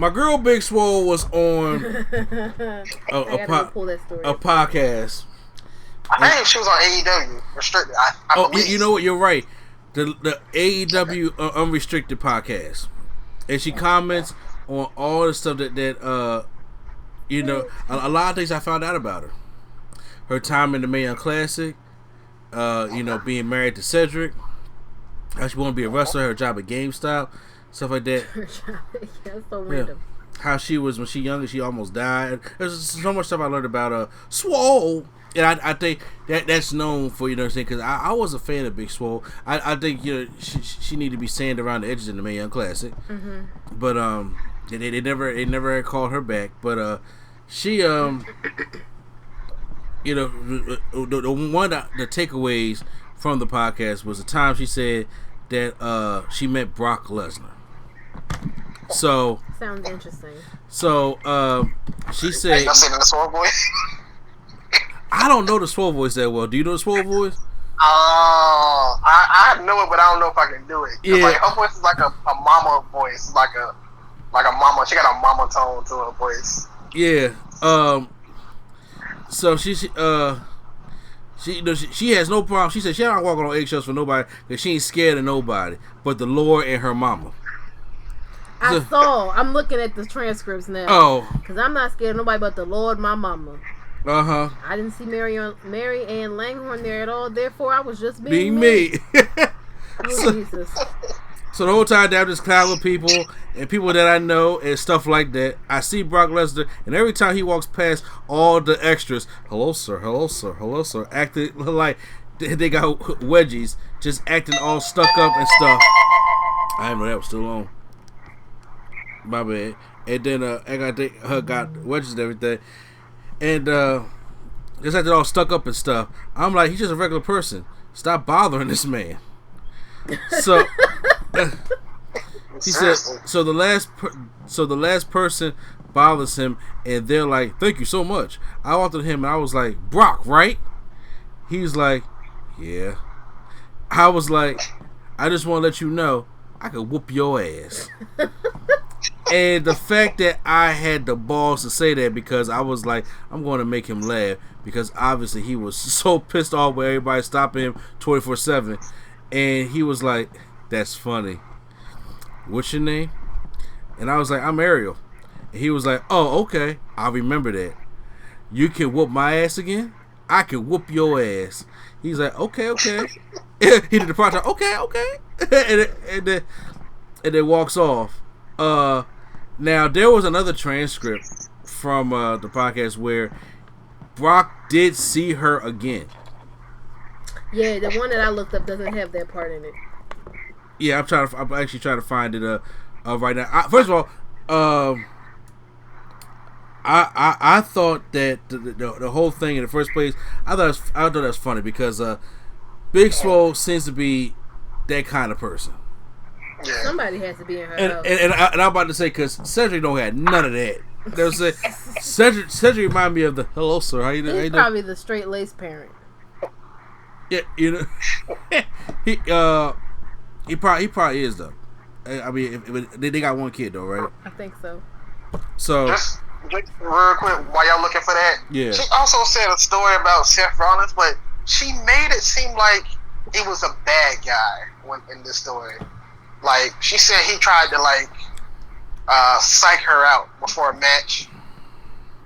My girl Big Swole was on pull that story a podcast. I think she was on AEW restricted. I believe. You know what? You're right. The AEW unrestricted podcast, and she comments on all the stuff that you know, a lot of things I found out about her. Her time in the Mae Young Classic, you know, being married to Cedric, how she wanted to be a wrestler, her job at GameStop, stuff like that. Her job, that's so random. How she was when she younger, she almost died. There's so much stuff I learned about Swole. And I think that's known for, you know what I'm saying, because I was a fan of Big Swole. I think, you know, she needed to be sanded around the edges in the Mae Young Classic. Mm-hmm. But they never called her back. But she you know, the one of the takeaways from the podcast was the time she said that she met Brock Lesnar. So sounds interesting. So she said, "I said in the Swole voice." I don't know the Swole voice that well. Do you know the Swole voice? I know it, but I don't know if I can do it. Yeah. Like, her voice is like a mama voice, like a mama. She got a mama tone to her voice. Yeah. So she has no problem. She said she don't walk on eggshells for nobody because she ain't scared of nobody but the Lord and her mama. I'm looking at the transcripts now. Oh. Because I'm not scared of nobody but the Lord, my mama. Uh-huh. I didn't see Mary Ann Langhorne there at all. Therefore, I was just being me. Oh, Jesus. So the whole time I'm just clowning with people and people that I know and stuff like that. I see Brock Lesnar, and every time he walks past all the extras, hello sir, hello sir, hello sir, acting like they got wedgies, just acting all stuck up and stuff. I didn't know that was still on. My bad. And then I got wedges and everything. And just acting all stuck up and stuff. I'm like, he's just a regular person. Stop bothering this man. So he said, so the last person bothers him, and they're like, "Thank you so much." I walked to him and I was like, "Brock, right?" He's like, "Yeah." I was like, "I just want to let you know I could whoop your ass." And the fact that I had the balls to say that, because I was like, I'm going to make him laugh, because obviously he was so pissed off with everybody stopping him 24/7, and he was like, "That's funny. What's your name?" And I was like, "I'm Ariel." And he was like, "Oh, okay, I'll remember that. You can whoop my ass again? I can whoop your ass." He's like, "Okay." He did the project. Okay. and then walks off. Now there was another transcript from the podcast where Brock did see her again. Yeah, the one that I looked up doesn't have that part in it. Yeah, I'm actually trying to find it right now. First of all, I thought that the whole thing in the first place, I thought that was funny because Big Swole seems to be that kind of person. Yeah. Somebody has to be in her house. And I'm about to say, because Cedric don't have none of that. Cedric remind me of the hello sir, how you doing? He's probably the straight laced parent. Yeah, you know, he probably is though. I mean, they got one kid though, right? I think so. So just real quick, while y'all looking for that, yeah. She also said a story about Seth Rollins, but she made it seem like he was a bad guy in this story. Like, she said he tried to psych her out before a match.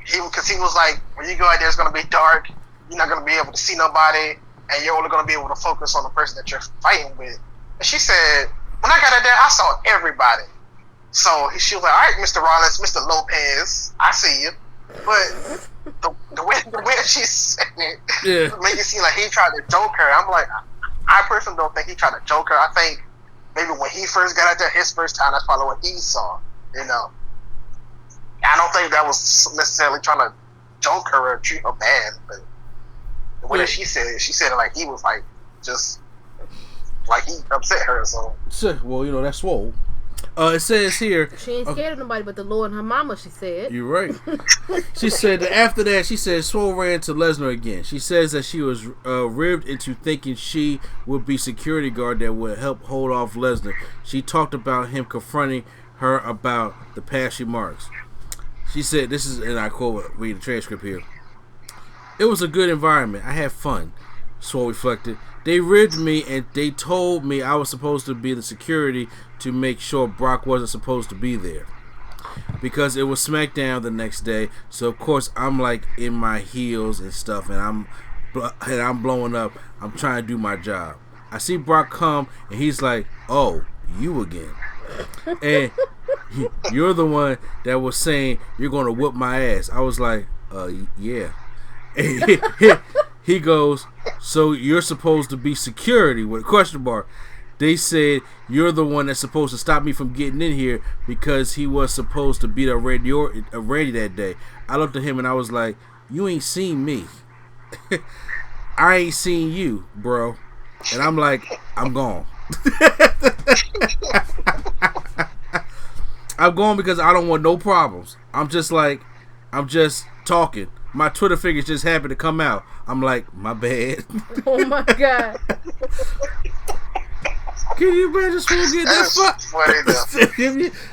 Because he was like, when you go out there, it's gonna be dark. You're not gonna be able to see nobody, and you're only gonna be able to focus on the person that you're fighting with. And she said, when I got out there, I saw everybody. So she was like, "All right, Mr. Rollins, Mr. Lopez, I see you." But the way she said it, made it seem like he tried to joke her. I'm like, I personally don't think he tried to joke her. I think maybe when he first got out there, his first time, that's probably what he saw. You know, I don't think that was necessarily trying to joke her or treat her bad. But the way that she said it like he was like just like he upset her. So well, you know, that's Swole. It says here, she ain't scared of nobody but the Lord and her mama, she said. You're right. She said that after that, she said Swole ran to Lesnar again. She says that she was ribbed into thinking she would be security guard that would help hold off Lesnar. She talked about him confronting her about the past remarks. She said, "This is," and I quote, read the transcript here. "It was a good environment. I had fun." Swole reflected. "They rigged me and they told me I was supposed to be the security to make sure Brock wasn't supposed to be there. Because it was SmackDown the next day, so of course I'm like in my heels and stuff, and I'm blowing up. I'm trying to do my job. I see Brock come, and he's like, 'Oh, you again?' And you're the one that was saying you're gonna whoop my ass." I was like, yeah." And he goes, "So you're supposed to be security?" with a question mark. "They said you're the one that's supposed to stop me from getting in here because he was supposed to beat up Randy that day." I looked at him and I was like, "You ain't seen me. I ain't seen you, bro." And I'm like, "I'm gone." I'm going because I don't want no problems. I'm just talking. My Twitter figures just happened to come out. I'm like, "My bad." Oh my god. Can you imagine Swole getting that funny though.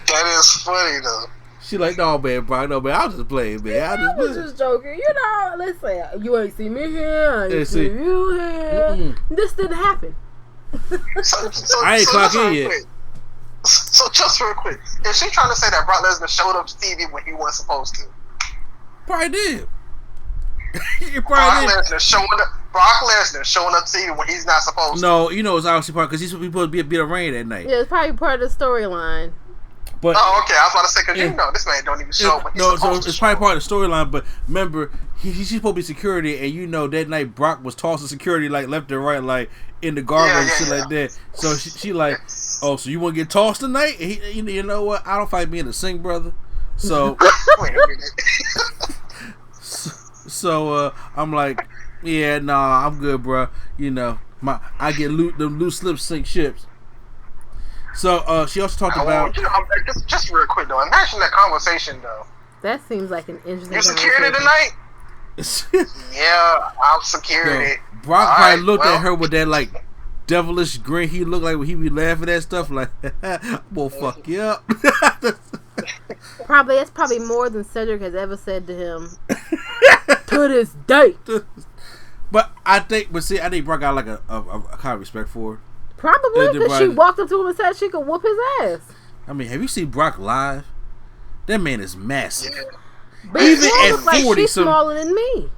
That is funny though. She like, "No man, bro, no man, I was just playing, man. I was just joking. You know, listen, you ain't see me here, I ain't see you here. This didn't happen." So I ain't clock in yet. So just real quick, is she trying to say that Brock Lesnar showed up to TV when he wasn't supposed to? Probably did. Brock Lesnar showing up to TV when he's not supposed to. No, you know it's obviously part because he's supposed to beat a rain that night. Yeah, it's probably part of the storyline. But okay, I was about to say because you know this man don't even show up when he's supposed to. It's probably part of the storyline. But remember, he's supposed to be security, and you know that night Brock was tossing security like left and right, like in the garbage and shit like that. So she like, "Oh, so you want to get tossed tonight?" And you know what? I don't fight being a sing brother. So wait a minute. So I'm like, "Yeah, nah, I'm good, bro. You know, I get them loose slips sink ships." So she also talked about just real quick though. Imagine that conversation though. That seems like an interesting. You security tonight? Yeah, I'm security. Yo, Brock probably looked at her with that like devilish grin. He looked like when he be laughing at stuff like, "We'll fuck you up." That's probably more than Cedric has ever said to him to this day. But I think Brock got like a kind of respect for her. Probably because she walked up to him and said she could whoop his ass. I mean, have you seen Brock live? That man is massive. Yeah. But even at 40, like she's smaller than me.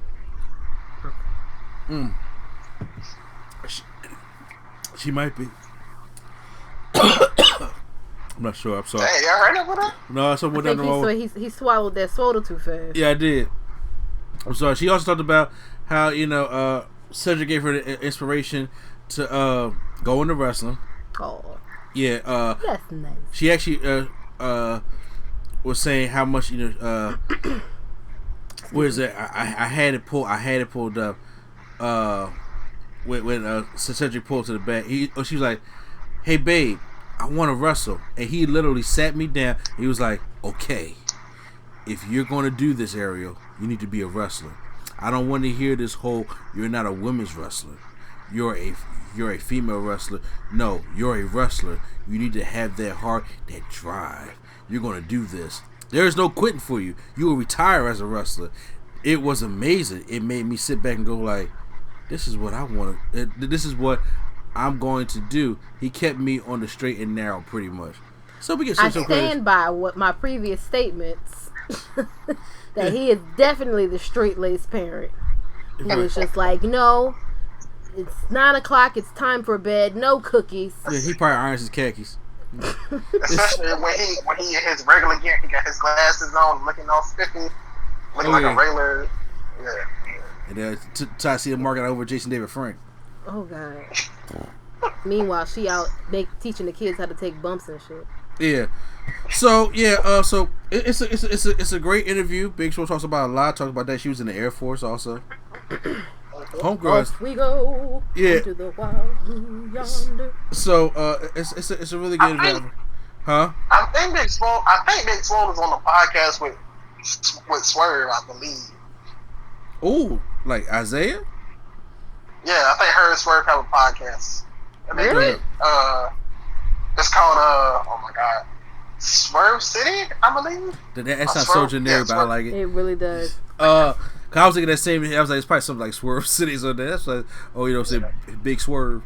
She might be. I'm not sure. I'm sorry. Hey, y'all heard of her? No, someone down the road. He swallowed that soda too fast. Yeah, I did. I'm sorry. She also talked about how Cedric gave her the inspiration to go into wrestling. Oh. Yeah. That's nice. She actually was saying how much where is it? I had it pulled up. When Cedric pulled to the back, she was like, "Hey babe, I want to wrestle," and he literally sat me down. He was like, "Okay, if you're going to do this, Ariel, you need to be a wrestler. I don't want to hear this whole you're not a women's wrestler. You're a female wrestler. No, you're a wrestler. You need to have that heart, that drive. You're going to do this. There is no quitting for you. You will retire as a wrestler." It was amazing. It made me sit back and go like, this is what I want. This is what I'm going to do. He kept me on the straight and narrow pretty much. So we get I stand by what my previous statements that he is definitely the straight-laced parent. He was just like, "No, it's 9:00. It's time for bed. No cookies." Yeah, he probably irons his khakis. Especially when he in his regular gear, he got his glasses on, looking all spiffy, looking like a regular. Yeah. And try to see the market over Jason David Frank. Oh God. Meanwhile, she out teaching the kids how to take bumps and shit. Yeah. So yeah. So it's a great interview. Big Swole talks about a lot. Talks about that she was in the Air Force also. Homegirl. Off we go. Yeah. Into the wild blue yonder. So it's a really good interview. Huh? I think Big Swole is on the podcast with Swerve, I believe. Ooh, like Isaiah? Yeah, I think her and Swerve have a podcast. Really? It's called oh my god, Swerve City, I believe. That sounds so generic, but I like it. It really does. Cause I was thinking that same. I was like, it's probably something like Swerve Cities on there. That's like, oh, say Big Swerve.